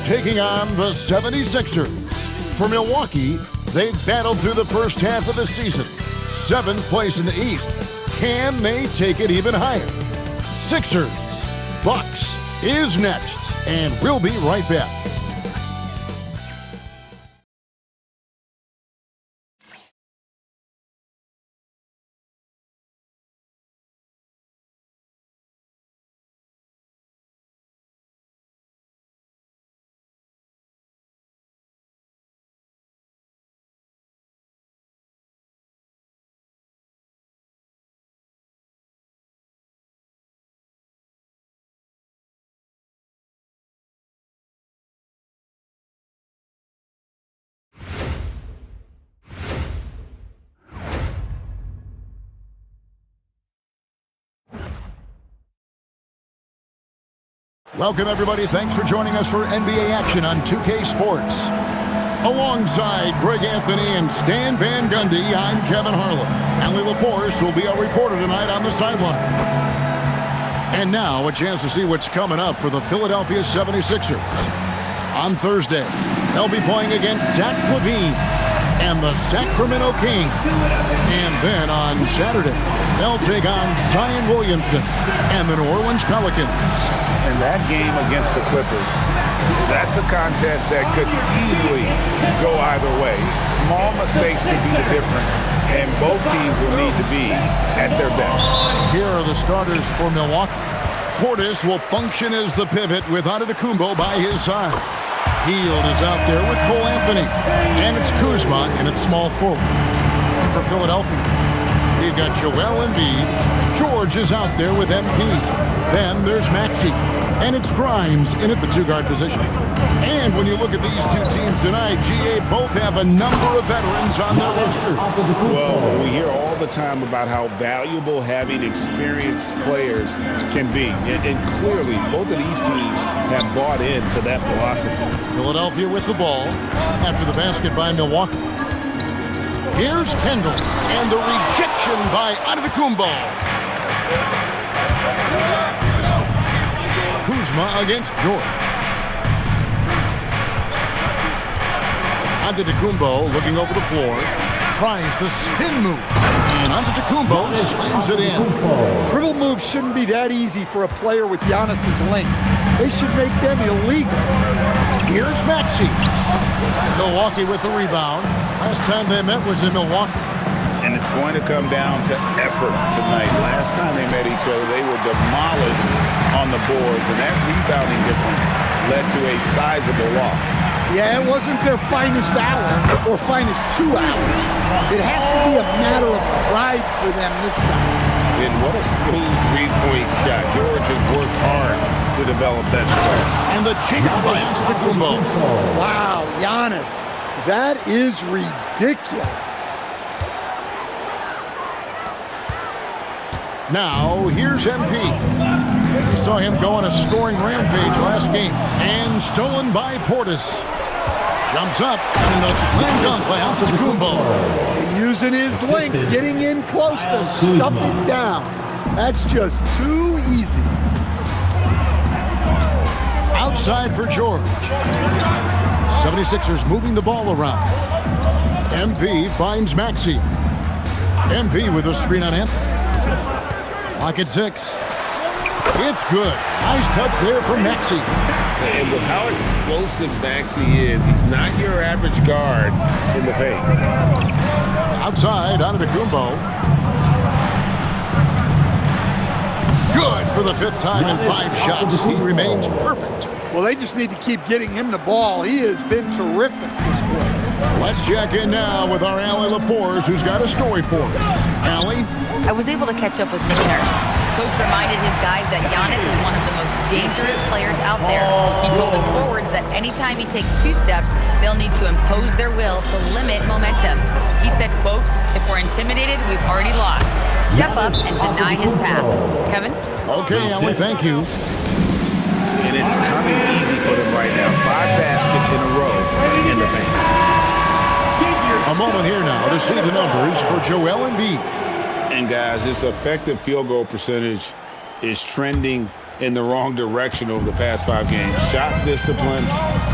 taking on the 76ers. For Milwaukee, they've battled through the first half of the season. 7th place in the East. Can they take it even higher? Sixers, Bucks is next, and we'll be right back. Welcome, everybody. Thanks for joining us for NBA action on 2K Sports. Alongside Greg Anthony and Stan Van Gundy, I'm Kevin Harlan. Allie LaForce will be our reporter tonight on the sideline. And now, a chance to see what's coming up for the Philadelphia 76ers. On Thursday, they'll be playing against Zach LaVine and the Sacramento Kings. And then on Saturday, they'll take on Zion Williamson and the New Orleans Pelicans. And that game against the Clippers, that's a contest that could easily go either way. Small mistakes could be the difference, and both teams will need to be at their best. Here are the starters for Milwaukee. Portis will function as the pivot with Antetokounmpo by his side. Hield is out there with Cole Anthony, and it's Kuzma in at small forward. And for Philadelphia, we've got Joel Embiid. George is out there with MP. Then there's Maxey, and it's Grimes in at the two-guard position. And when you look at these two teams tonight, GA both have a number of veterans on their roster. Well, we hear all the time about how valuable having experienced players can be. And clearly, both of these teams have bought into that philosophy. Philadelphia with the ball after the basket by Milwaukee. Here's Kendall, and the rejection by Antetokounmpo. Kuzma against George. Antetokounmpo looking over the floor, tries the spin move, and Antetokounmpo slams it in. Dribble moves shouldn't be that easy for a player with Giannis's length. They should make them illegal. Here's Maxey. Milwaukee with the rebound. Last time they met was in Milwaukee. And it's going to come down to effort tonight. Last time they met each other, they were demolished on the boards, and that rebounding difference led to a sizable loss. Yeah, it wasn't their finest hour or finest 2 hours. It has to be a matter of pride for them this time. And what a smooth three-point shot. George has worked hard to develop that stretch. And the chink by Antetokounmpo. Wow, Giannis, that is ridiculous. Now, here's MP. We saw him go on a scoring rampage last game. And stolen by Portis. Jumps up, and the slam dunk by Antetokounmpo. And using his length, getting in close to stuff it down. That's just too easy. Outside for George. 76ers moving the ball around. MP finds Maxey. MP with a screen on him. Clock at 6. It's good. Nice touch there from Maxey. And with how explosive Maxey is, he's not your average guard in the paint. Outside, Antetokounmpo. Good for the 5th time in 5 shots. He remains perfect. Well, they just need to keep getting him the ball. He has been terrific this quarter. Let's check in now with our Allie LaForce, who's got a story for us. Allie? I was able to catch up with Nick Nurse. Coach reminded his guys that Giannis is one of the most dangerous players out there. He told his forwards that anytime he takes 2 steps, they'll need to impose their will to limit momentum. He said, quote, "If we're intimidated, we've already lost. Step up and deny his path." Kevin? Okay, Allie, thank you. And it's coming easy for them right now. 5 baskets in a row in the paint. A moment here now to see the numbers for Joel Embiid. And guys, this effective field goal percentage is trending in the wrong direction over the past 5 games. Shot discipline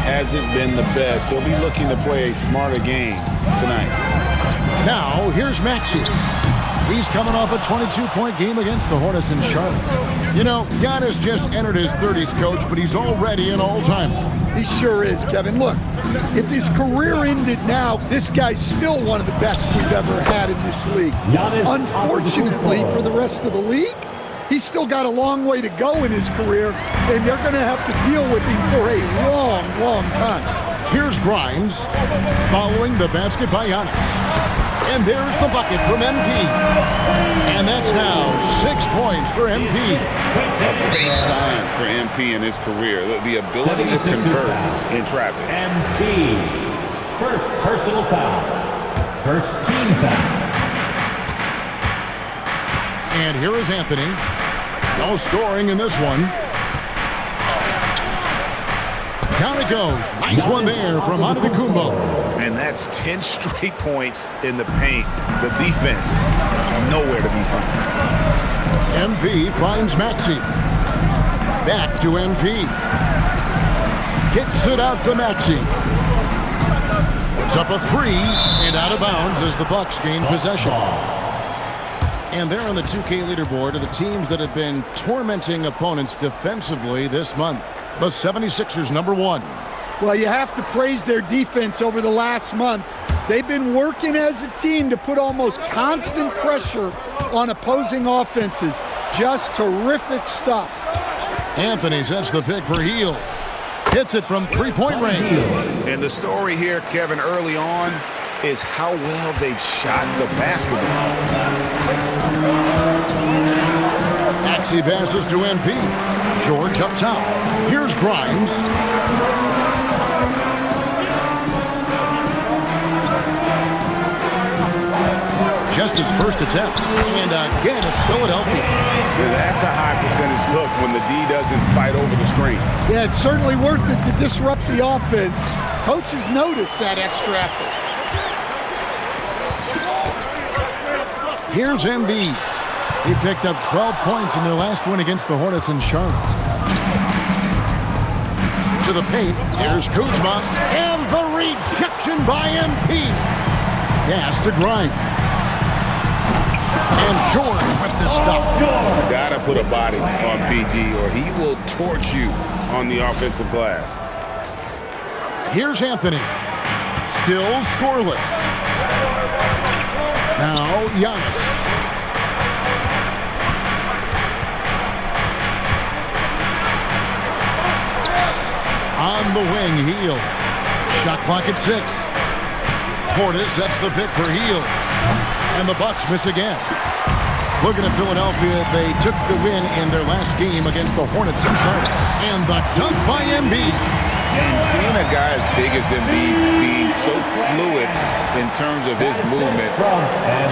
hasn't been the best. He'll be looking to play a smarter game tonight. Now, here's Maxey. He's coming off a 22-point game against the Hornets in Charlotte. You know, Giannis just entered his 30s, Coach, but he's already an all-timer. He sure is, Kevin. Look, if his career ended now, this guy's still one of the best we've ever had in this league. Unfortunately for the rest of the league, he's still got a long way to go in his career, and they're going to have to deal with him for a long, long time. Here's Grimes, following the basket by Giannis. And there's the bucket from MP. And that's now 6 points for MP. A big sign for MP in his career, the ability to convert in traffic. MP, first personal foul, first team foul. And here is Anthony. No scoring in this one. Down it goes. Nice one there from Antetokounmpo. And that's 10 straight points in the paint. The defense, nowhere to be found. MP finds Maxey. Back to MP. Kicks it out to Maxey. Puts up a three and out of bounds as the Bucks gain possession. And they're on the 2K leaderboard of the teams that have been tormenting opponents defensively this month. The 76ers #1. Well, you have to praise their defense over the last month. They've been working as a team to put almost constant pressure on opposing offenses. Just terrific stuff. Anthony sets the pick for Hield. Hits it from three-point range. And the story here, Kevin, early on is how well they've shot the basketball. Maxey passes to MP. George up top. Here's Grimes. Just his first attempt. And again, it's Philadelphia. That's a high percentage hook when the D doesn't fight over the screen. Yeah, it's certainly worth it to disrupt the offense. Coaches notice that extra effort. Here's Embiid. He picked up 12 points in their last win against the Hornets in Charlotte. To the paint, here's Kuzma, and the rejection by MP. Pass to Grimes. And George with the stuff. Gotta put a body on PG or he will torch you on the offensive glass. Here's Anthony. Still scoreless. Now Giannis. On the wing, Hield. Shot clock at 6. Portis sets the pick for Hield. And the Bucks miss again. Looking at Philadelphia, they took the win in their last game against the Hornets in Charlotte. And the dunk by Embiid. And seeing a guy as big as Embiid being so fluid in terms of his movement,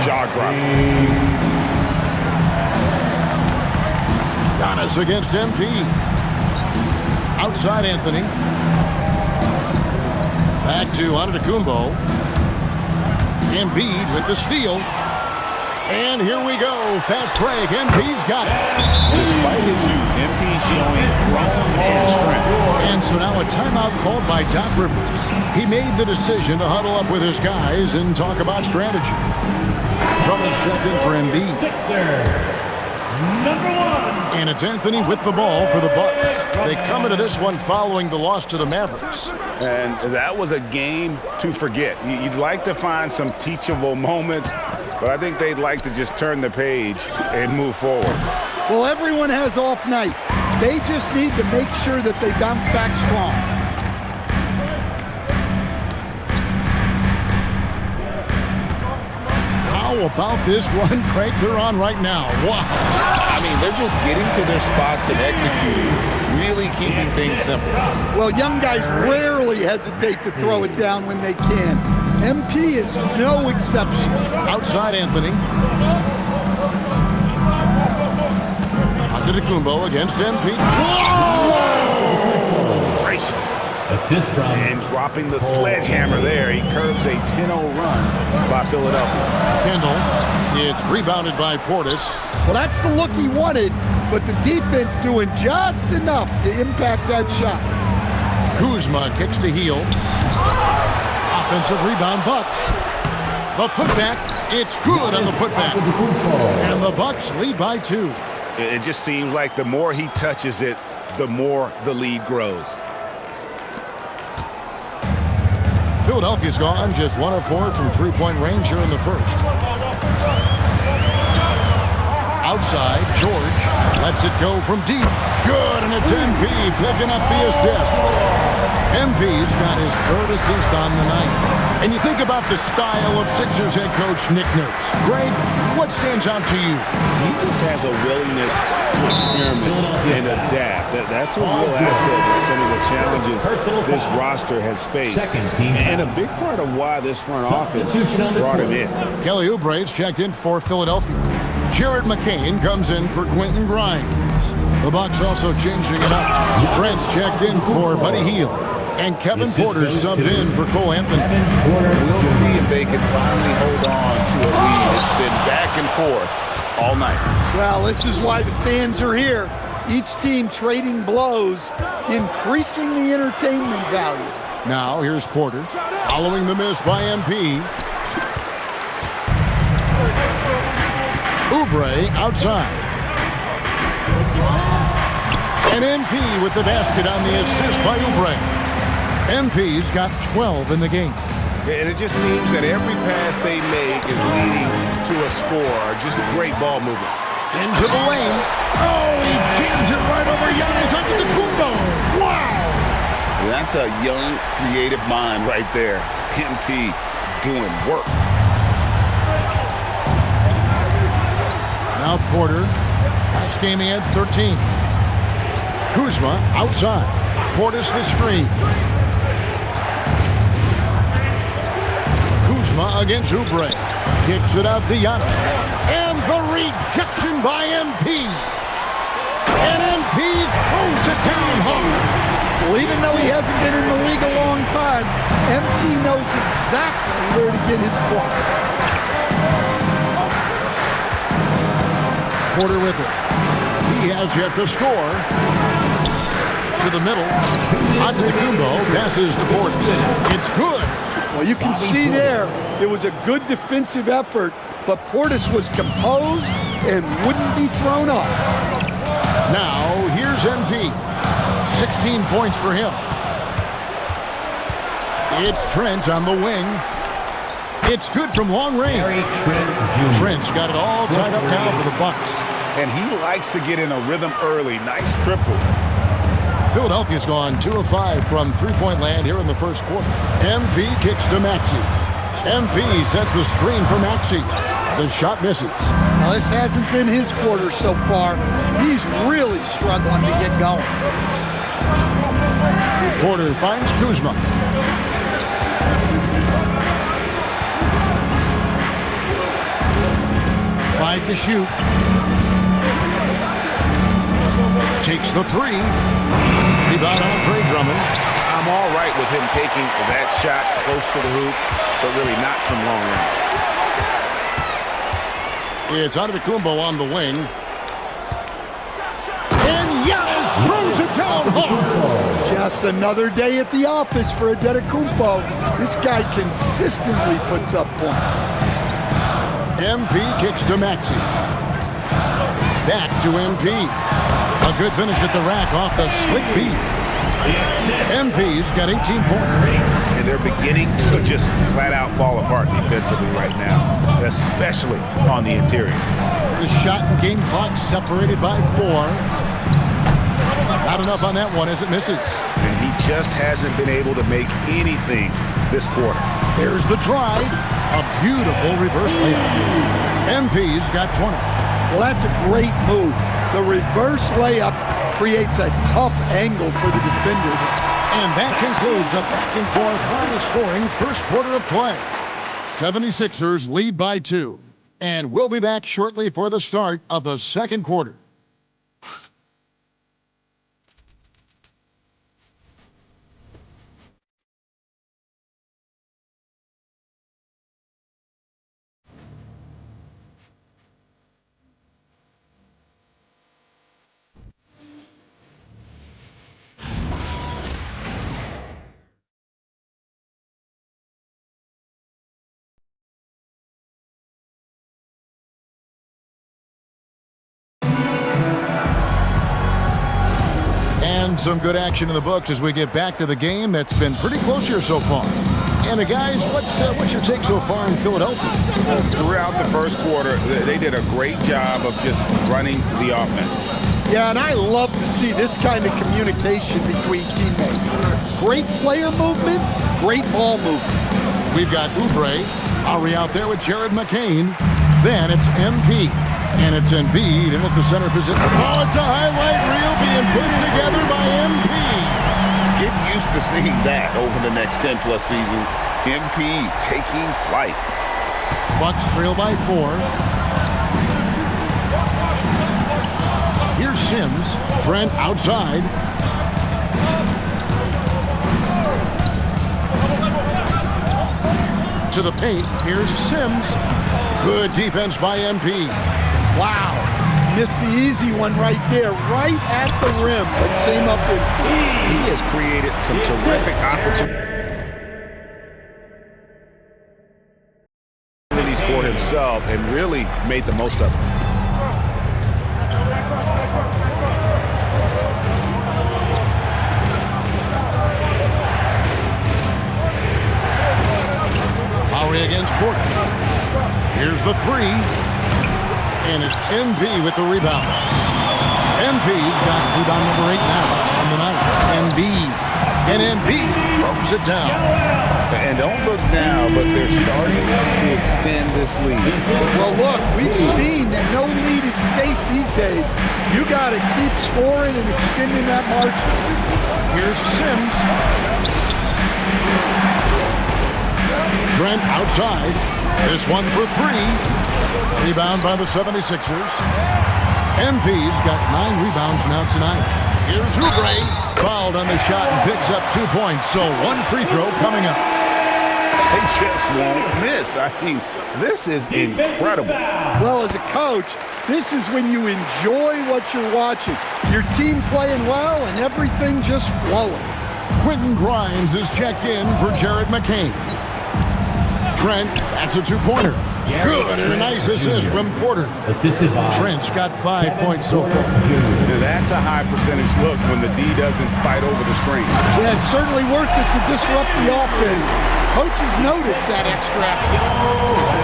jaw-dropping. Giannis against MP. Outside Anthony. Back to Antetokounmpo. Embiid with the steal. And here we go. Fast break. MP's got it. Despite his youth, MP's showing growth and strength. And so now a timeout called by Doc Rivers. He made the decision to huddle up with his guys and talk about strategy. Trouble second for Embiid. #1. And it's Anthony with the ball for the Bucks. They come into this one following the loss to the Mavericks. And that was a game to forget. You'd like to find some teachable moments, but I think they'd like to just turn the page and move forward. Well, everyone has off nights. They just need to make sure that they bounce back strong. How about this run, Craig, they're on right now? Wow. I mean, they're just getting to their spots and executing, really keeping things simple. Well, young guys rarely hesitate to throw it down when they can. MP is no exception. Outside Anthony. Antetokounmpo against MP. Whoa! Gracious. Assist from. And dropping the sledgehammer there, he curbs a 10-0 run by Philadelphia. Kendall. It's rebounded by Portis. Well, that's the look he wanted, but the defense doing just enough to impact that shot. Kuzma kicks to heel. Offensive rebound, Bucks. The putback, it's good on the putback. And the Bucks lead by 2. It just seems like the more he touches it, the more the lead grows. Philadelphia's gone just 1 of 4 from three-point range here in the first. Outside, George lets it go from deep. Good, and it's MP picking up the assist. MP's got his 3rd assist on the night. And you think about the style of Sixers head coach Nick Nurse. Greg, what stands out to you? He just has a willingness to experiment and adapt. That's a real asset in some of the challenges this roster has faced. And a big part of why this front office brought him in. Kelly Oubre's checked in for Philadelphia. Jared McCain comes in for Quentin Grimes. The Bucks also changing it up. Trent's checked in for Buddy Hield. And Kevin Porter subbed in for Cole Anthony. We'll see if they can finally hold on to a lead. It's been back and forth all night. Well, this is why the fans are here. Each team trading blows, increasing the entertainment value. Now here's Porter, following the miss by MP. Oubre outside. And MP with the basket on the assist by Oubre. MP's got 12 in the game. And it just seems that every pass they make is leading to a score. Just great ball movement. Into the lane. Oh, he jams it right over Giannis Antetokounmpo. Wow! That's a young, creative mind right there. MP doing work. Now Porter. Last game he had 13. Kuzma outside. Portis the screen. Kuzma against Oubre. Kicks it out to Giannis. And the rejection by MP. And MP throws it down hard. Well, even though he hasn't been in the league a long time, MP knows exactly where to get his points. Porter with it. He has yet to score. To the middle. Antetokounmpo passes to Portis. It's good. Well, you can see there, it was a good defensive effort, but Portis was composed and wouldn't be thrown off. Now, here's MP. 16 points for him. It's Trent on the wing. It's good from long range. Trent's got it all tied up now for the Bucks. And he likes to get in a rhythm early. Nice triple. Philadelphia's gone 2 of 5 from three-point land here in the first quarter. MP kicks to Maxey. MP sets the screen for Maxey. The shot misses. Now, this hasn't been his quarter so far. He's really struggling to get going. Porter finds Kuzma. Five to shoot. Takes the 3. Rebound on Trey Drummond. I'm all right with him taking that shot close to the hoop, but really not from long range. It's Antetokounmpo on the wing. And Giannis throws it down hard. Just another day at the office for Antetokounmpo. This guy consistently puts up points. MP kicks to Maxey. Back to MP. A good finish at the rack off the slick feed. MP's got 18 points. And they're beginning to just flat out fall apart defensively right now, especially on the interior. The shot and game clock separated by 4. Not enough on that one as it misses. And he just hasn't been able to make anything this quarter. There's the drive. A beautiful reverse layup. MP's got 20. Well, that's a great move. The reverse layup creates a tough angle for the defender. And that concludes a back-and-forth high-scoring first quarter of play. 76ers lead by 2. And we'll be back shortly for the start of the second quarter. some good action in the books as we get back to the game that's been pretty close here so far. And guys, what's your take so far in Philadelphia? Throughout the first quarter, they did a great job of just running the offense. Yeah, and I love to see this kind of communication between teammates. Great player movement, great ball movement. We've got Oubre, Ari out there with Jared McCain. Then it's MP, and it's Embiid in at the center position. Oh, it's a highlight reel being put together by MP. Get used to seeing that over the next 10-plus seasons. MP taking flight. Bucks trail by 4. Here's Sims. Trent outside. To the paint. Here's Sims. Good defense by MP. Wow. Missed the easy one right there, right at the rim, but came up with. He has created some terrific opportunities for himself and really made the most of it. Lowry against Porter. Here's the 3. And it's MB with the rebound. MB's got rebound number 8 now on the night. And MB throws it down. And don't look now, but they're starting to extend this lead. Well, look, we've seen that no lead is safe these days. You got to keep scoring and extending that margin. Here's Sims. Trent outside. This one for 3. Rebound by the 76ers. MP's got 9 rebounds now tonight. Here's Oubre. Fouled on the shot and picks up 2 points. So 1 free throw coming up. They just won't miss. I mean, this is incredible. Well, as a coach, this is when you enjoy what you're watching. Your team playing well and everything just flowing. Quentin Grimes is checked in for Jared McCain. Trent, that's a 2-pointer. Good, and a nice assist from Porter. Assisted by Trent's got 5 points so far. That's a high percentage look when the D doesn't fight over the screen. Yeah, it's certainly worth it to disrupt the offense. Coaches notice that extra effort.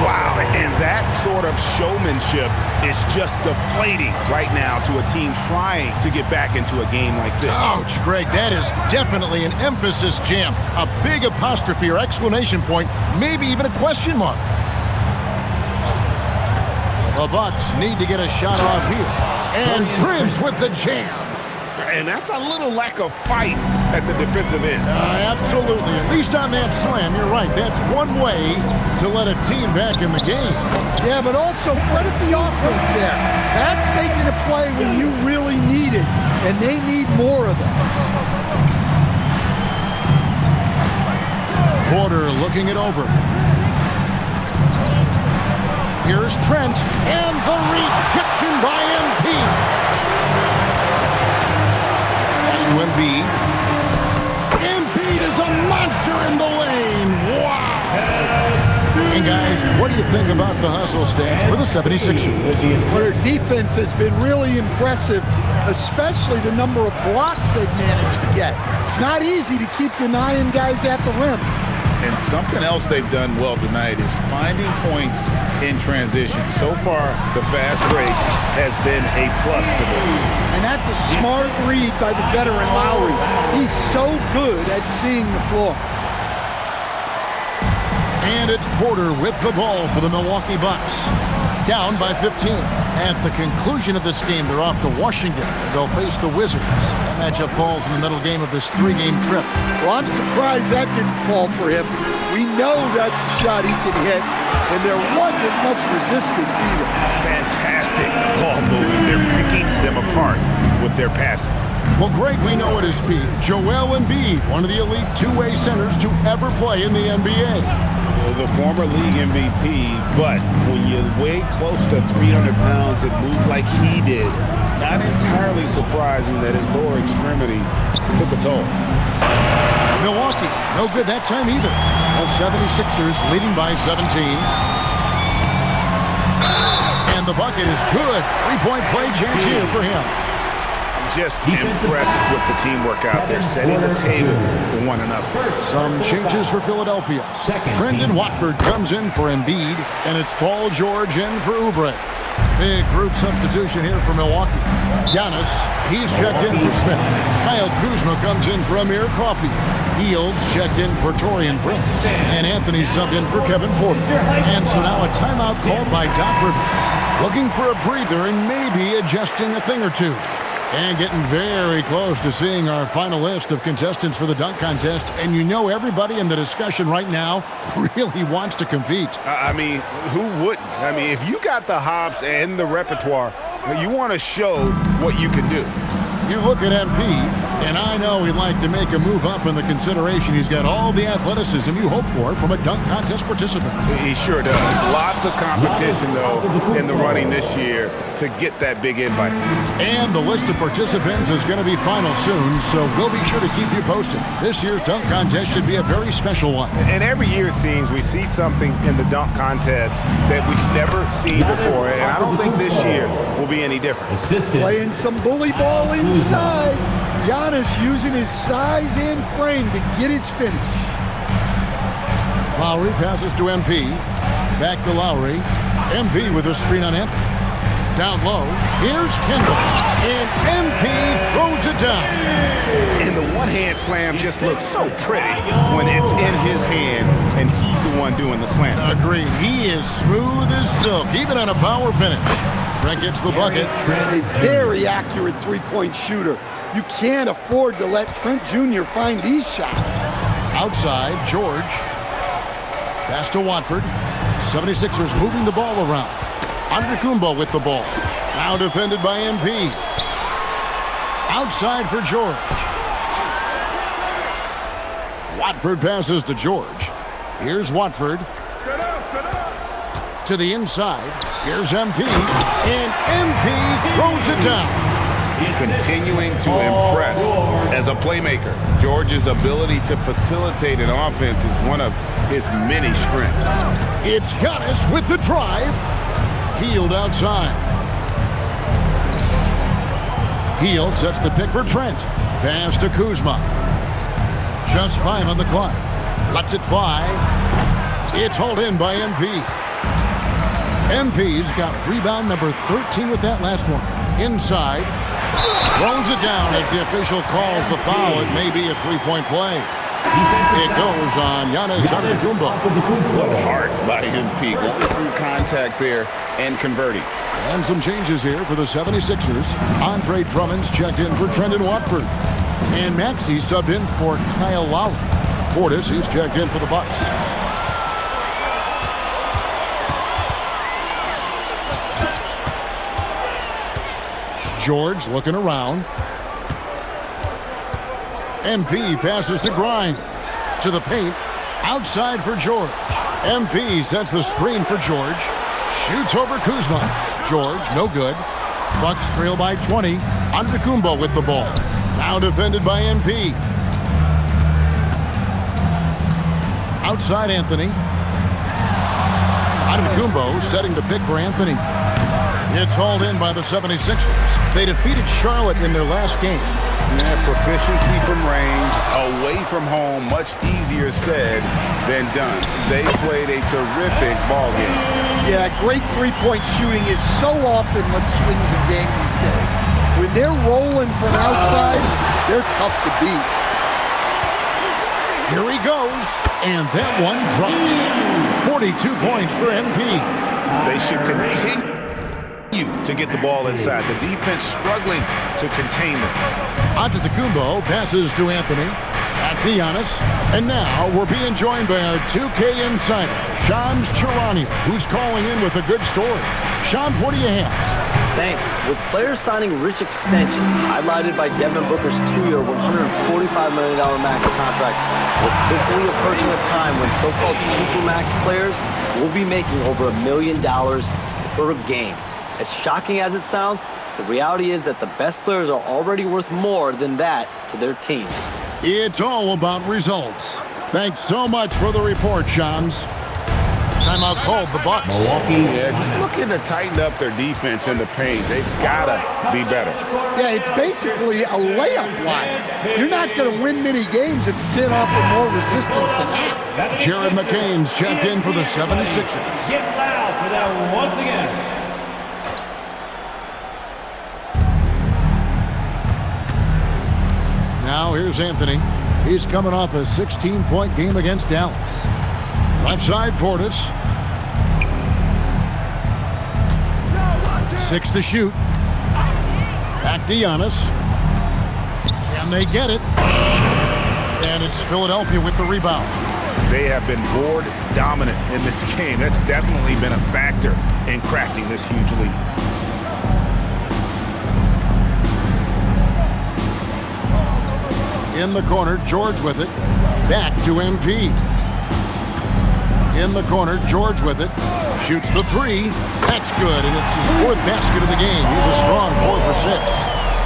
Wow, and that sort of showmanship is just deflating right now to a team trying to get back into a game like this. Ouch, Greg, that is definitely an emphasis jam. A big apostrophe or exclamation point, maybe even a question mark. The Bucks need to get a shot off here. And Prince with the jam. And that's a little lack of fight at the defensive end. Absolutely. At least on that slam, you're right. That's one way to let a team back in the game. Yeah, but also credit the offense there. That's making a play when you really need it, and they need more of it. Porter looking it over. Here's Trent, and the rejection by MP. Pass to Embiid. Embiid is a monster in the lane. Wow. And guys, what do you think about the hustle stats for the 76ers? Well, their defense has been really impressive, especially the number of blocks they've managed to get. It's not easy to keep denying guys at the rim. And something else they've done well tonight is finding points in transition. So far, the fast break has been a plus for them. And that's a smart read by the veteran Lowry. He's so good at seeing the floor. And it's Porter with the ball for the Milwaukee Bucks. Down by 15. At the conclusion of this game, they're off to Washington. They'll face the Wizards. That matchup falls in the middle game of this 3-game trip. Well, I'm surprised that didn't fall for him. We know that's a shot he can hit, and there wasn't much resistance either. Fantastic ball moving. They're picking them apart with their passing. Well, Greg, we know at his speed. Joel Embiid, one of the elite two-way centers to ever play in the NBA. The former league MVP, but when you weigh close to 300 pounds, it moves like he did. Not entirely surprising that his lower extremities took a toll. Milwaukee, no good that time either. The 76ers leading by 17. And the bucket is good. 3-point play chance here for him. Just impressed with the teamwork out there, setting the table for one another. Some changes for Philadelphia. Trendon Watford comes in for Embiid, and it's Paul George in for Oubre. Big brute substitution here for Milwaukee. Giannis, he's checked in for Smith. Kyle Kuzma comes in for Amir Coffey. Fields checked in for Taurean Prince. And Anthony subbed in for Kevin Porter. And so now a timeout called by Doc Rivers. Looking for a breather and maybe adjusting a thing or two. And getting very close to seeing our final list of contestants for the dunk contest. And you know everybody in the discussion right now really wants to compete. I mean, who wouldn't? I mean, if you got the hops and the repertoire, you want to show what you can do. You look at MP, and I know he'd like to make a move up in the consideration. He's got all the athleticism you hope for from a dunk contest participant. He sure does. Lots of competition, though, in the running this year to get that big invite. And the list of participants is going to be final soon, so we'll be sure to keep you posted. This year's dunk contest should be a very special one. And every year it seems we see something in the dunk contest that we've never seen before, and I don't think this year will be any different. Playing some bully ball inside. Giannis using his size and frame to get his finish. Lowry passes to MP. Back to Lowry. MP with a screen on Anthony. Down low. Here's Kendall. And MP throws it down. And the one-hand slam just looks so pretty when it's in his hand and he's the one doing the slam. Agreed. He is smooth as silk, even on a power finish. Trent gets the bucket. A very accurate three-point shooter. You can't afford to let Trent Jr. find these shots. Outside, George. Pass to Watford. 76ers moving the ball around. Antetokounmpo with the ball. Now defended by MP. Outside for George. Watford passes to George. Here's Watford. To the inside. Here's MP. And MP throws it down. Continuing to impress as a playmaker. George's ability to facilitate an offense is one of his many strengths. It's Giannis with the drive. Hield outside. Hield sets the pick for Trent. Pass to Kuzma. Just 5 on the clock. Lets it fly. It's hauled in by MP. MP's got rebound number 13 with that last one. Inside. Throws it down as the official calls the foul. It may be a three-point play. It goes on Giannis Antetokounmpo. What heart by MP going through contact there and converting. And some changes here for the 76ers. Andre Drummond's checked in for Trendon Watford. And Maxey subbed in for Kyle Lowry. Portis, he's checked in for the Bucks. George looking around. MP passes to Grimes. To the paint. Outside for George. MP sets the screen for George. Shoots over Kuzma. George, no good. Bucks trail by 20. Antetokounmpo with the ball. Now defended by MP. Outside Anthony. Antetokounmpo setting the pick for Anthony. It's hauled in by the 76ers. They defeated Charlotte in their last game. Yeah, proficiency from range, away from home, much easier said than done. They played a terrific ball game. Yeah, great three-point shooting is so often what swings a game these days. When they're rolling from outside, they're tough to beat. Here he goes, and that one drops. 42 points for MP. They should continue to get the ball inside. The defense struggling to contain them. Antetokounmpo passes to Anthony. Back to Giannis. And now we're being joined by our 2K insider, Shams Charania, who's calling in with a good story. Shams, what do you have? Thanks. With players signing rich extensions, highlighted by Devin Booker's 2-year, $145 million max contract, we're quickly approaching a time when so-called supermax players will be making over $1 million per game. As shocking as it sounds, the reality is that the best players are already worth more than that to their teams. It's all about results. Thanks so much for the report, Shams. Timeout called, the Bucks. Milwaukee. Yeah, just looking to tighten up their defense in the paint. They've got to be better. Yeah, it's basically a layup line. You're not going to win many games if you can't offer more resistance than that. Jared McCain's checked in for the 76ers. Get loud for that once again. Now here's Anthony. He's coming off a 16-point game against Dallas. Left side, Portis. 6 to shoot. Back to Giannis. Can they get it? And it's Philadelphia with the rebound. They have been board dominant in this game. That's definitely been a factor in crafting this huge lead. In the corner, George with it. Back to MP. In the corner, George with it. Shoots the 3. That's good, and it's his 4th basket of the game. He's a strong 4 for 6.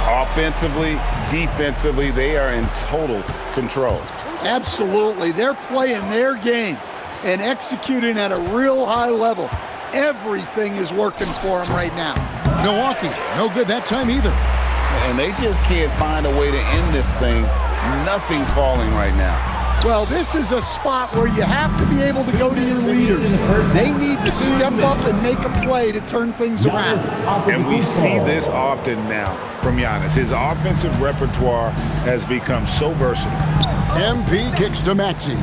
Offensively, defensively, they are in total control. Absolutely. They're playing their game and executing at a real high level. Everything is working for them right now. Milwaukee, no good that time either. And they just can't find a way to end this thing. Nothing falling right now. Well, this is a spot where you have to be able to go to your leaders. They need to step up and make a play to turn things around. And we see this often now from Giannis. His offensive repertoire has become so versatile. MP kicks to Maxey.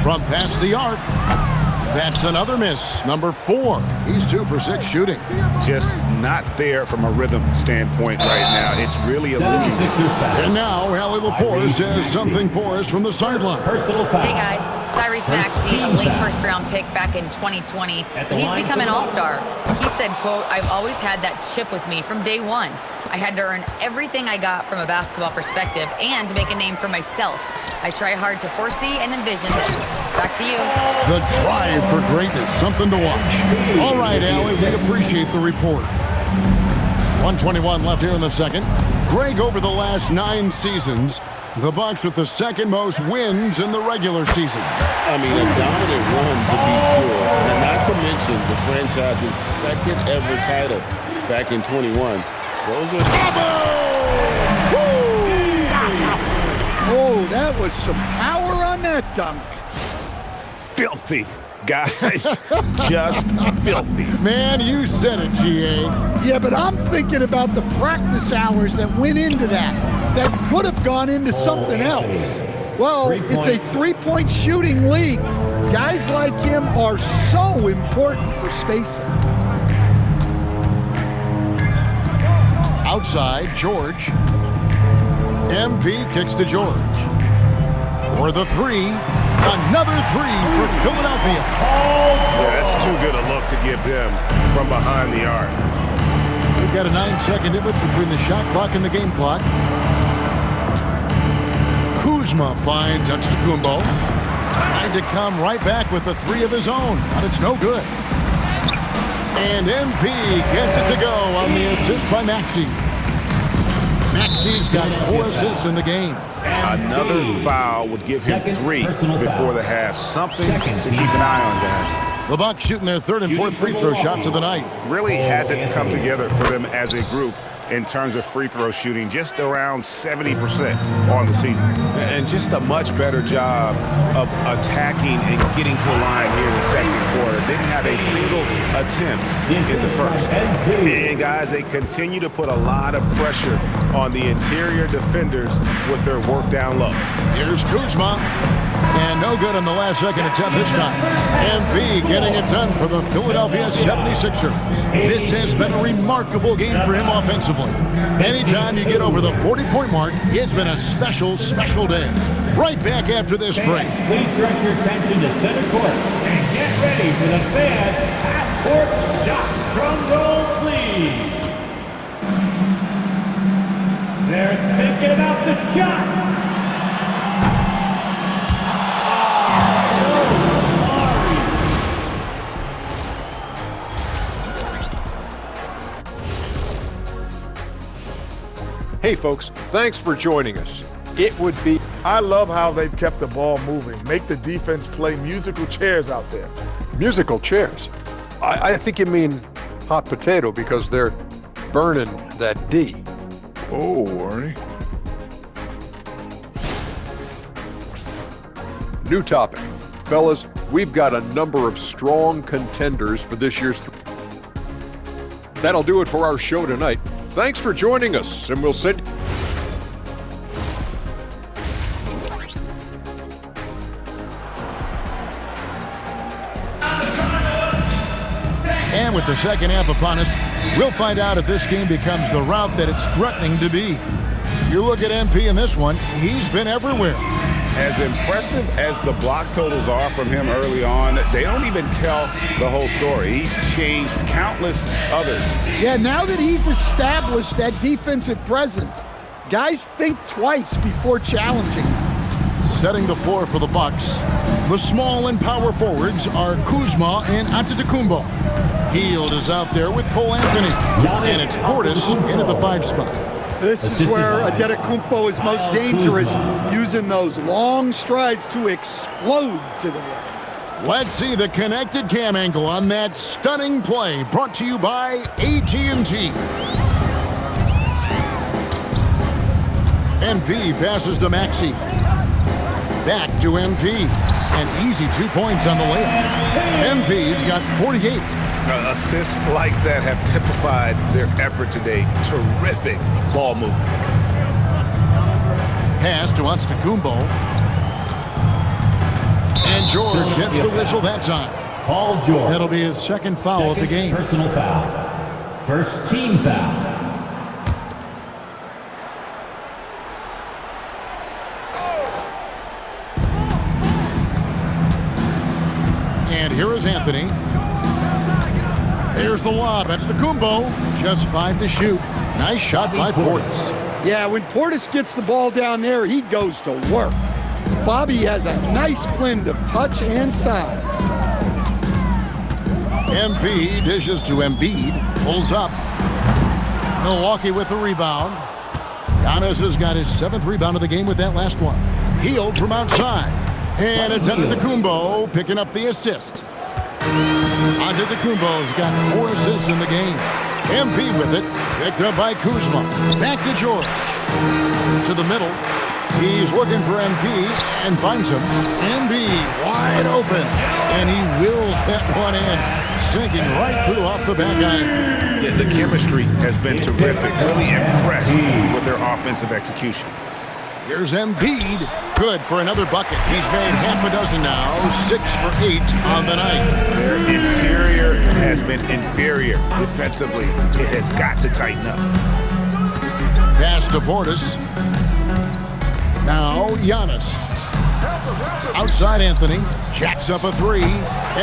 From past the arc. That's another miss. Number 4. He's 2 for 6 shooting. Just not there from a rhythm standpoint right now. It's really a little. And now, Allie LaForce has something for us from the sideline. Hey guys, Tyrese Maxey, a late first-round pick back in 2020, but he's become an all-star. He said, quote, "I've always had that chip with me from day one. I had to earn everything I got from a basketball perspective and make a name for myself. I try hard to foresee and envision this." Back to you. The drive for greatness, something to watch. All right, Allie, we appreciate the report. 1:21 left here in the second. Greg, over the last 9 seasons, the Bucks with the 2nd most wins in the regular season. I mean, a dominant run to be sure, and not to mention the franchise's 2nd ever title back in 21. Those are... Oh, that was some power on that dunk. Filthy, guys. Just filthy. Man, you said it, GA. Yeah, but I'm thinking about the practice hours that went into that. That could have gone into something else. Well, it's a 3-point shooting league. Guys like him are so important for spacing. Outside, George. MP kicks to George. For the 3. Another 3 for Philadelphia. Yeah, that's too good a look to give them from behind the arc. We've got a 9-second difference between the shot clock and the game clock. Kuzma finds Antetokounmpo. Trying to come right back with the 3 of his own, but it's no good. And MP gets it to go on the assist by Maxey. Maxey's got 4 assists in the game. Another foul would give him 3 before the half. Something to keep an eye on, guys. The Bucks shooting their 3rd and 4th free throw shots of the night. Really hasn't come together for them as a group in terms of free throw shooting, just around 70% on the season. And just a much better job of attacking and getting to the line here in the second quarter. Didn't have a single attempt in the first. And guys, they continue to put a lot of pressure on the interior defenders with their work down low. Here's Kuzma. And no good on the last second attempt this time. MP getting it done for the Philadelphia 76ers. This has been a remarkable game for him offensively. Anytime you get over the 40-point mark, it's been a special, special day. Right back after this break. Please direct your attention to center court and get ready for the fans' half-court shot. Drum roll, please. They're thinking about the shot. Hey folks, thanks for joining us. it would be. I love how they've kept the ball moving. Make the defense play musical chairs out there. Musical chairs. I think you mean hot potato because they're burning that D. Oh, Ernie. New topic. Fellas, we've got a number of strong contenders for this year's. That'll do it for our show tonight. Thanks for joining us, and we'll send. And with the second half upon us, we'll find out if this game becomes the route that it's threatening to be. You look at MP in this one, he's been everywhere. As impressive as the block totals are from him early on, they don't even tell the whole story. He's changed countless others. Yeah, now that he's established that defensive presence, guys think twice before challenging him. Setting the floor for the Bucks, the small and power forwards are Kuzma and Antetokounmpo. Hield is out there with Cole Anthony, and it's Portis into the 5 spot. This is where Antetokounmpo is most dangerous, using those long strides to explode to the rim. Let's see the connected cam angle on that stunning play, brought to you by AT&T. MP passes to Maxey. Back to MP. An easy 2 points on the layup. MP's got 48. Assists like that have typified their effort today. Terrific ball movement. Pass to Antetokounmpo. And George gets the whistle that time. Paul George. That'll be his second foul of the game. Personal foul. First team foul. And here is Anthony. Here's the lob. Antetokounmpo, just 5 to shoot. Nice shot by Portis. Yeah, when Portis gets the ball down there, he goes to work. Bobby has a nice blend of touch and size. MP dishes to Embiid, pulls up. Milwaukee with the rebound. Giannis has got his 7th rebound of the game with that last one. Hield from outside. And it's Antetokounmpo picking up the assist. Antetokounmpo's got 4 assists in the game. MP with it, picked up by Kuzma. Back to George. To the middle. He's looking for MP and finds him. MP wide open. And he wills that one in, sinking right through off the back iron. Yeah, the chemistry has been terrific. Really impressed with their offensive execution. Here's Embiid. Good for another bucket. He's made half a dozen now. 6 for 8 on the night. Their interior has been inferior defensively. It has got to tighten up. Pass to Portis. Now Giannis. Outside Anthony. Jacks up a 3.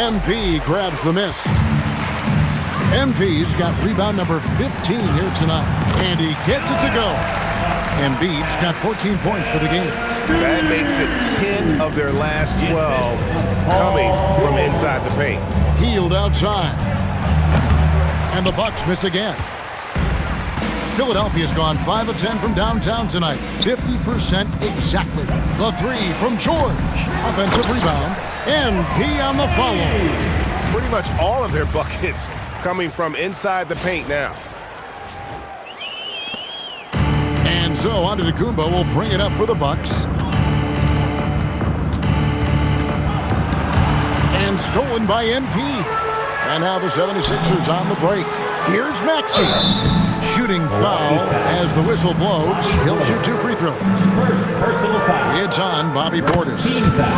MP grabs the miss. MP's got rebound number 15 here tonight. And he gets it to go. Embiid's got 14 points for the game. That makes it 10 of their last 12 coming from inside the paint. Hield outside. And the Bucks miss again. Philadelphia's gone 5 of 10 from downtown tonight. 50% exactly. The 3 from George. Offensive rebound. MP on the follow. Pretty much all of their buckets coming from inside the paint now. And so Antetokounmpo will bring it up for the Bucks. And stolen by MP. And now the 76ers on the break. Here's Maxey. Shooting foul as the whistle blows. He'll shoot 2 free throws. Personal foul. It's on Bobby Portis.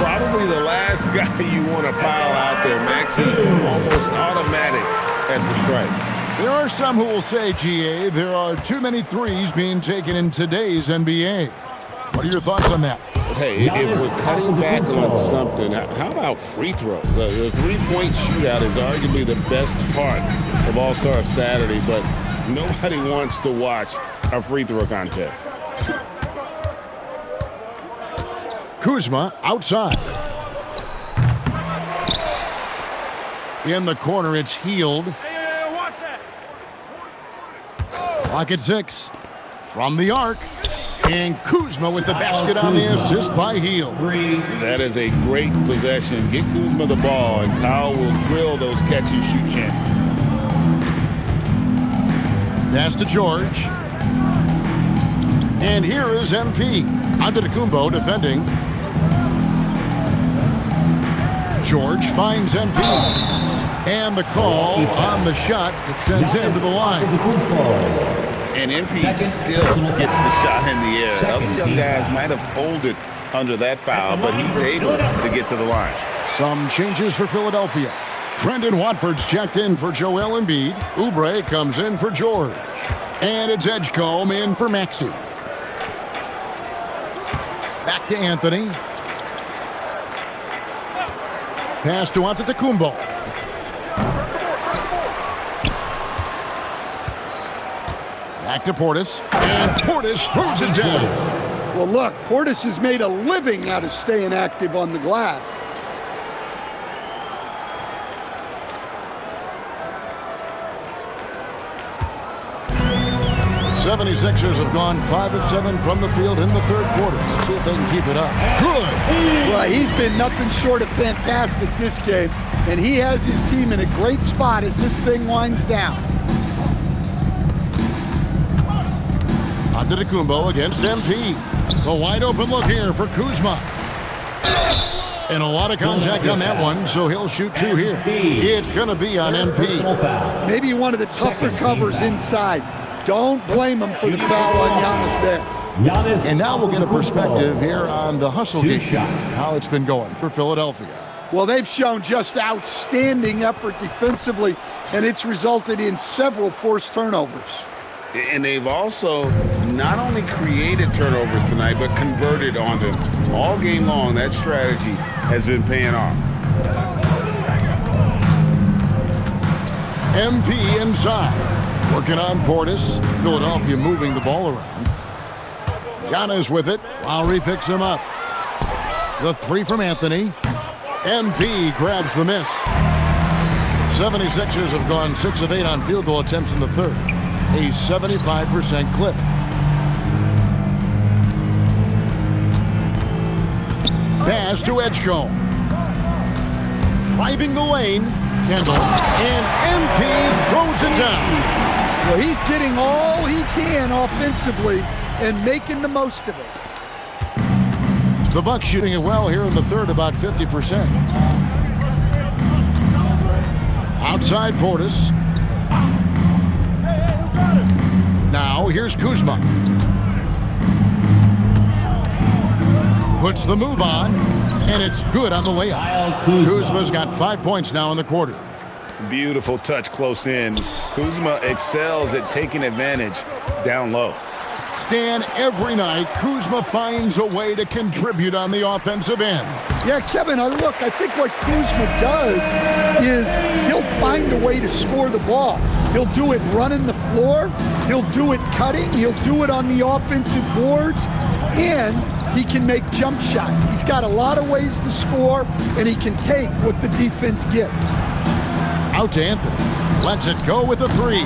Probably the last guy you want to foul out there, Maxey. Almost automatic at the strike. There are some who will say, GA, there are too many threes being taken in today's NBA. What are your thoughts on that? Hey, if we're cutting back on something, how about free throws? The three-point shootout is arguably the best part of All-Star Saturday, but nobody wants to watch a free throw contest. Kuzma outside. In the corner, it's Hield. Clock at 6. From the arc. And Kuzma with the basket on the assist by Heel. That is a great possession. Get Kuzma the ball, and Kyle will drill those catch-and-shoot chances. Pass to George. And here is MP. Antetokounmpo defending. George finds MP. And the call on the shot that sends him to the line. And MP still gets the shot in the air. Other young guys might have folded under that foul, but he's able to get to the line. Some changes for Philadelphia. Trendon Watford's checked in for Joel Embiid. Oubre comes in for George. And it's Edgecombe in for Maxey. Back to Anthony. Pass to Antetokounmpo. Back to Portis. And Portis throws it down. Well, look, Portis has made a living out of staying active on the glass. The 76ers have gone 5 of 7 from the field in the third quarter. Let's see if they can keep it up. Good. Well, he's been nothing short of fantastic this game, and he has his team in a great spot as this thing winds down. Antetokounmpo against MP. The wide open look here for Kuzma. And a lot of contact on that one, so he'll shoot 2 here. It's going to be on MP. Maybe one of the tougher covers inside. Don't blame him for the foul on Giannis there. And now we'll get a perspective here on the hustle game, how it's been going for Philadelphia. Well, they've shown just outstanding effort defensively, and it's resulted in several forced turnovers. And they've also not only created turnovers tonight, but converted on them. All game long, that strategy has been paying off. MP inside. Working on Portis. Philadelphia moving the ball around. Giannis with it. Lowry picks him up. The 3 from Anthony. MP grabs the miss. 76ers have gone 6 of 8 on field goal attempts in the third. A 75% clip. Pass to Edgecombe. Driving the lane. Kendall. And MP throws it down. Well, he's getting all he can offensively and making the most of it. The Bucks shooting it well here in the third, about 50%. Outside Portis. Now here's Kuzma. Puts the move on, and it's good on the layup. Kuzma's got 5 points now in the quarter. Beautiful touch close in. Kuzma excels at taking advantage down low. Stan, every night, Kuzma finds a way to contribute on the offensive end. Yeah, Kevin, I think what Kuzma does is he'll find a way to score the ball. He'll do it running the floor. He'll do it cutting. He'll do it on the offensive boards. And he can make jump shots. He's got a lot of ways to score, and he can take what the defense gives. Out to Anthony. Lets it go with a 3.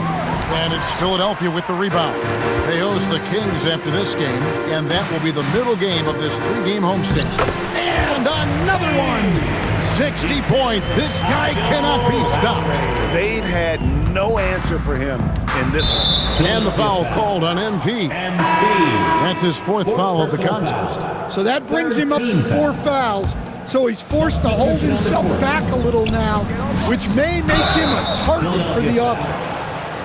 And it's Philadelphia with the rebound. They host the Kings after this game, and that will be the middle game of this 3-game homestand. And another one! 60 points. This guy cannot be stopped. They've had no answer for him in this one. And the foul called on MP. That's his 4th foul of the contest. So that brings him up to 4 fouls. So he's forced to hold himself back a little now, which may make him a target for the offense.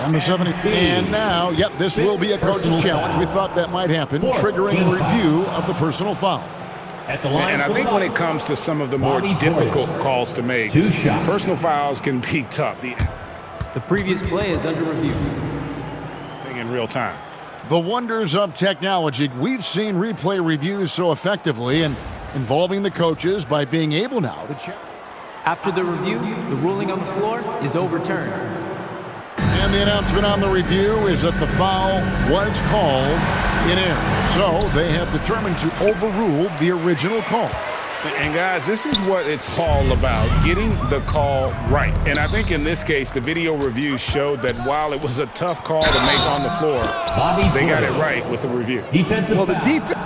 On the 70. And now, yep, this will be a coach's challenge. We thought that might happen, triggering a review of the personal foul. And I think when it comes to some of the more difficult calls to make, personal fouls can be tough. The previous play is under review. In real time. The wonders of technology. We've seen replay reviews so effectively and involving the coaches by being able now to check. After the review, the ruling on the floor is overturned. And the announcement on the review is that the foul was called in error. So they have determined to overrule the original call. And guys, this is what it's all about, getting the call right. And I think in this case, the video review showed that while it was a tough call to make on the floor, they got it right with the review.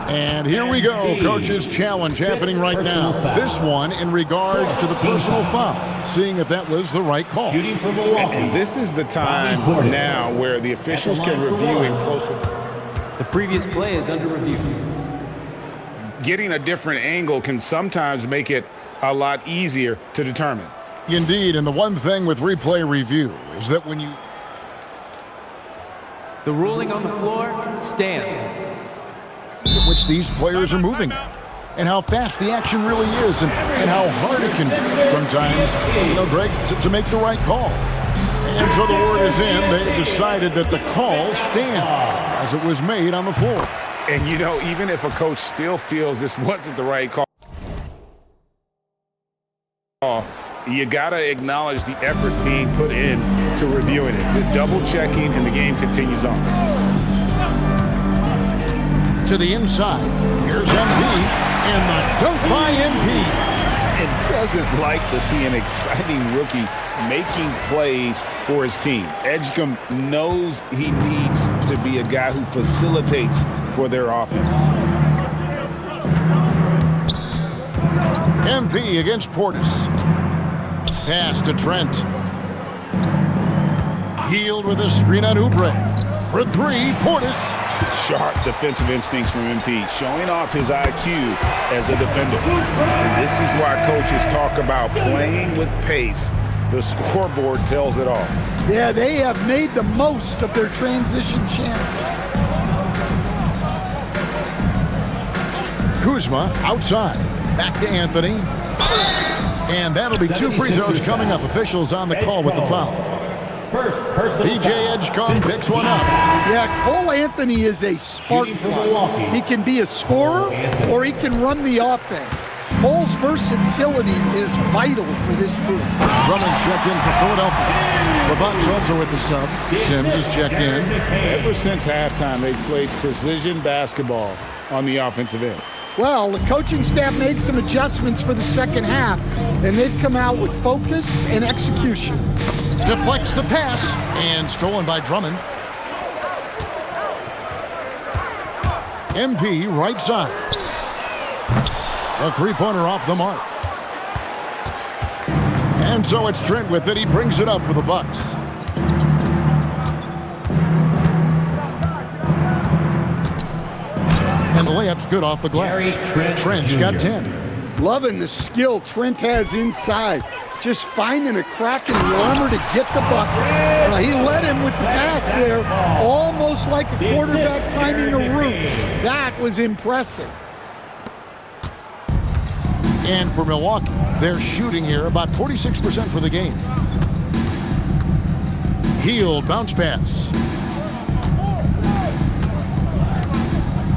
And here we go, coach's challenge happening right now. This one in regards to the personal foul, seeing if that was the right call. And this is the time now where the officials can review it closer. The previous play is under review. Getting a different angle can sometimes make it a lot easier to determine. Indeed, and the one thing with replay review is that when you... The ruling on the floor stands. ...which these players are moving at, and how fast the action really is, and how hard it can be sometimes, Greg, to make the right call. And so the word is in, they decided that the call stands as it was made on the floor. And, even if a coach still feels this wasn't the right call, you got to acknowledge the effort being put in to reviewing it. The double checking, and the game continues on. To the inside, here's MP, and the dunk by MP. And doesn't like to see an exciting rookie making plays for his team. Edgecombe knows he needs to be a guy who facilitates for their offense. MP against Portis. Pass to Trent. Yield with a screen on Oubre. For three, Portis. Sharp defensive instincts from MP, showing off his IQ as a defender. And this is why coaches talk about playing with pace. The scoreboard tells it all. Yeah, they have made the most of their transition chances. Kuzma outside. Back to Anthony. And that'll be 2 free throws coming up. Officials on the call with the foul. PJ Edgecombe picks one up. Yeah, Cole Anthony is a spark plug. He can be a scorer or he can run the offense. Cole's versatility is vital for this team. Drummond's checked in for Philadelphia. The Bucks also with the sub. Sims is checked in. Ever since halftime, they've played precision basketball on the offensive end. Well, the coaching staff made some adjustments for the second half, and they've come out with focus and execution. Deflects the pass, and stolen by Drummond. MP right side. A three-pointer off the mark. And so it's Trent with it. He brings it up for the Bucks. And the layup's good off the glass. Trent's got 10. Loving the skill Trent has inside. Just finding a crack in the armor to get the bucket. He led him with the pass there, almost like a quarterback timing a route. That was impressive. And for Milwaukee, they're shooting here about 46% for the game. Healed bounce pass.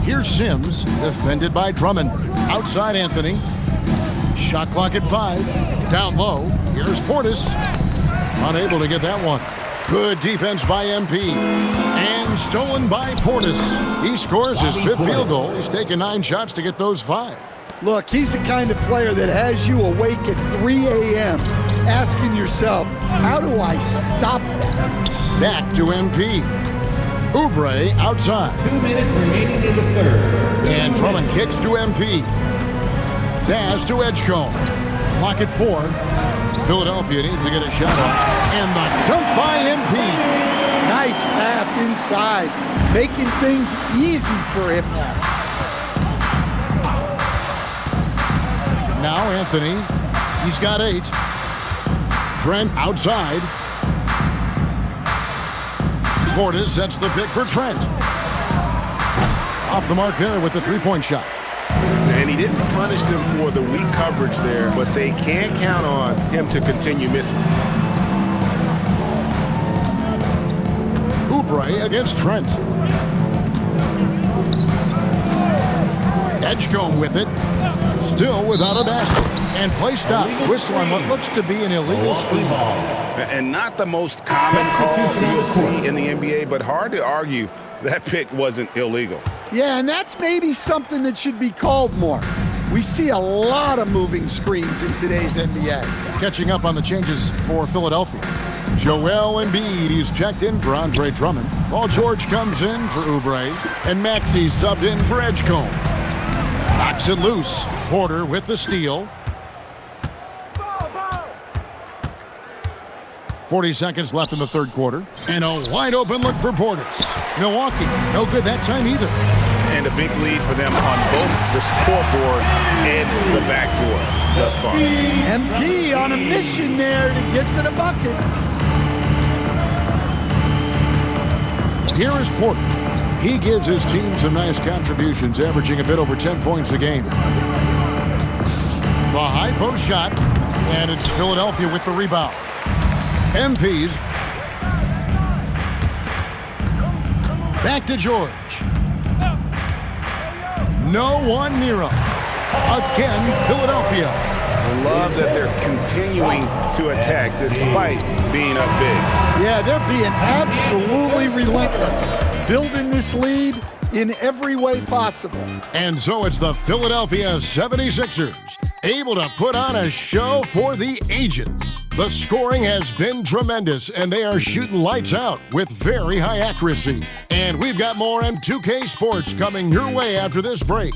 Here's Sims, defended by Drummond. Outside Anthony. Shot clock at 5. Down low. Here's Portis. Unable to get that one. Good defense by MP. And stolen by Portis. He scores his 5th field goal. He's taken 9 shots to get those 5. Look, he's the kind of player that has you awake at 3 a.m. asking yourself, how do I stop that? Back to MP. Oubre outside. 2 minutes remaining in the third. And Drummond kicks to MP. Dash to Edgecombe. Clock at 4. Philadelphia needs to get a shot off. And the dunk by MP. Nice pass inside. Making things easy for him now. Now Anthony. He's got 8. Trent outside. Portis sets the pick for Trent. Off the mark there with the three-point shot. And he didn't punish them for the weak coverage there, but they can't count on him to continue missing. Oubre against Trent. Edgecombe with it. Still without a basket. And play stops. Whistle on what looks to be an illegal screen. And not the most common call you'll see in the NBA, but hard to argue that pick wasn't illegal. Yeah, and that's maybe something that should be called more. We see a lot of moving screens in today's NBA. Catching up on the changes for Philadelphia. Joel Embiid, he's checked in for Andre Drummond. Paul George comes in for Oubre. And Maxey subbed in for Edgecombe. Knocks it loose. Porter with the steal. 40 seconds left in the third quarter. And a wide open look for Portis. Milwaukee, no good that time either. And a big lead for them on both the scoreboard and the backboard thus far. MP on a mission there to get to the bucket. Here is Porter. He gives his team some nice contributions, averaging a bit over 10 points a game. The high post shot, and it's Philadelphia with the rebound. MPs. Back to George. No one near him. Again, Philadelphia. I love that they're continuing to attack despite being up big. Yeah, they're being absolutely relentless, building this lead in every way possible. And so it's the Philadelphia 76ers, able to put on a show for the ages. The scoring has been tremendous, and they are shooting lights out with very high accuracy. And we've got more M2K Sports coming your way after this break.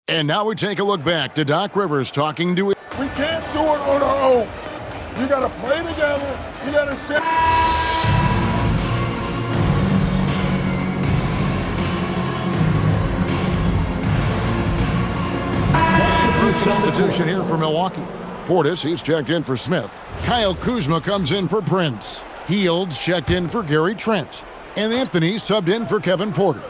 And now we take a look back to Doc Rivers talking to... We can't do it on our own. You got to play together. You got to sit. Substitution here for Milwaukee. Portis, he's checked in for Smith. Kyle Kuzma comes in for Prince. Fields checked in for Gary Trent. And Anthony subbed in for Kevin Porter.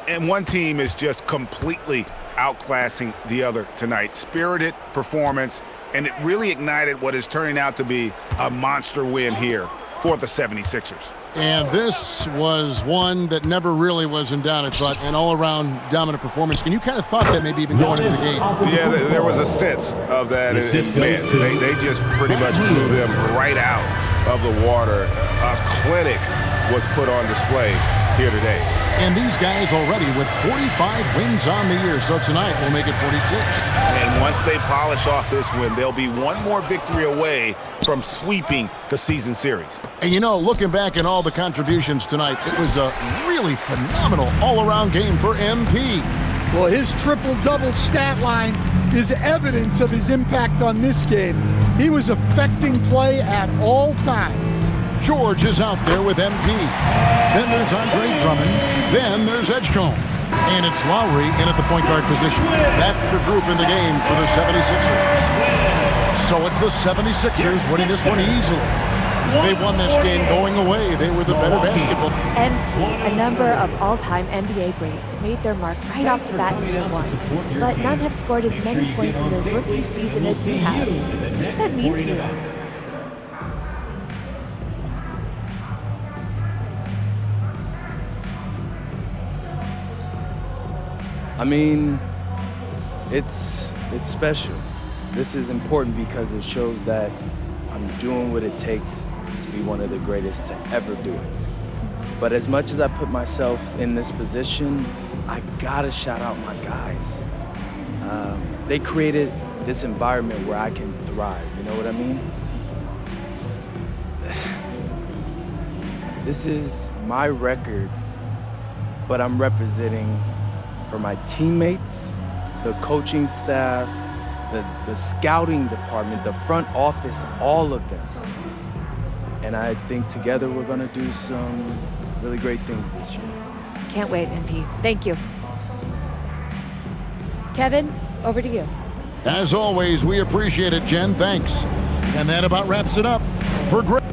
And one team is just completely outclassing the other tonight. Spirited performance, and it really ignited what is turning out to be a monster win here for the 76ers. And this was one that never really was in doubt, I thought, an all-around dominant performance. And you kind of thought that maybe even going into the game. Yeah, there was a sense of that. Man, they just pretty much blew them right out of the water. A clinic was put on display here today. And these guys already with 45 wins on the year, so tonight will make it 46. And once they polish off this win, they'll be one more victory away from sweeping the season series. And you know, looking back at all the contributions tonight, it was a really phenomenal all-around game for MP. Well, his triple-double stat line is evidence of his impact on this game. He was affecting play at all times. George is out there with MP. Then there's Andre Drummond. Then there's Edgecombe. And it's Lowry in at the point guard position. That's the group in the game for the 76ers. So it's the 76ers winning this one easily. They won this game going away. They were the better basketball. MP, a number of all-time NBA greats, made their mark right off the bat in year one. But none have scored as many points in their rookie season as you have. What does that mean to you? I mean, it's special. This is important because it shows that I'm doing what it takes to be one of the greatest to ever do it. But as much as I put myself in this position, I gotta shout out my guys. They created this environment where I can thrive, you know what I mean? This is my record, but I'm representing for my teammates, the coaching staff, the scouting department, the front office, all of them. And I think together we're gonna do some really great things this year. Can't wait, MP. Thank you. Kevin, over to you. As always, we appreciate it, Jen. Thanks. And that about wraps it up for Greg.